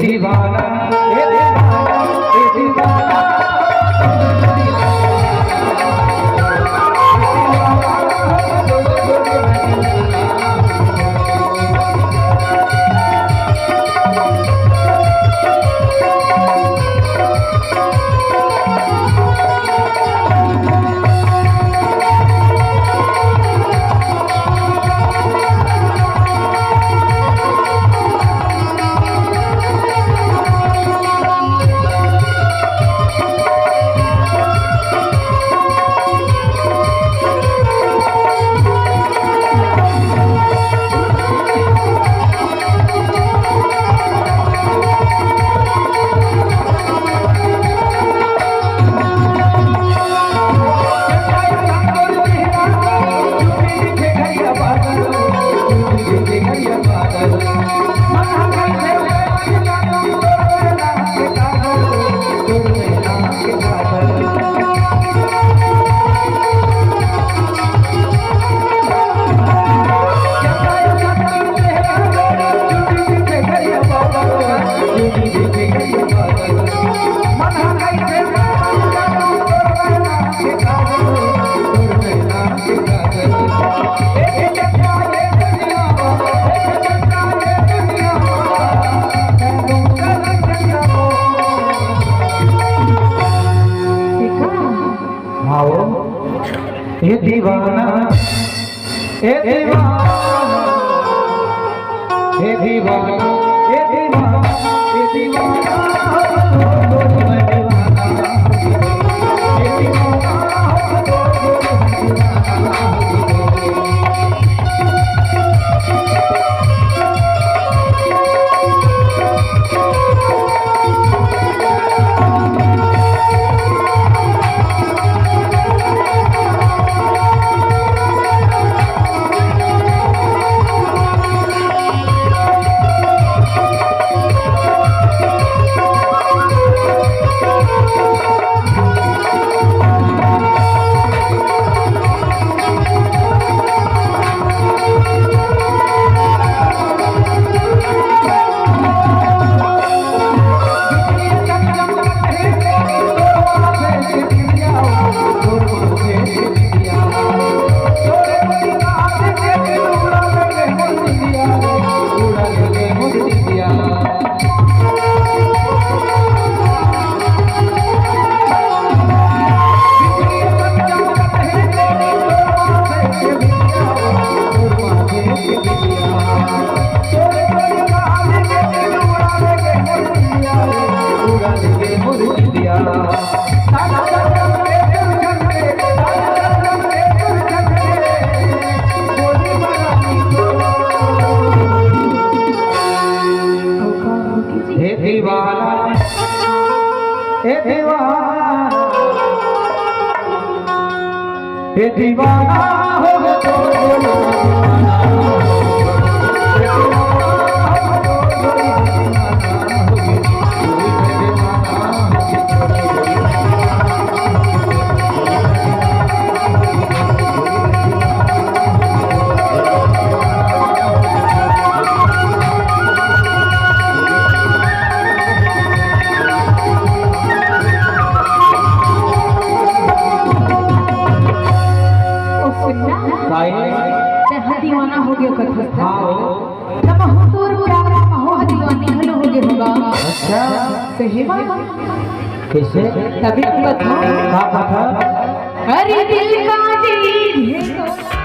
दीवाना ये दीवाना ये दीवाना ये दीवाना ये दीवाना ये दीवाना ये दीवाना ये दीवाना ये दीवाना हो तो दीवाना हो गया कथा तब हम तोर प्यार में हो दीवानी हलो हो गए होगा। अच्छा सही बात कैसे तभी बता का कथा अरे दिल का जी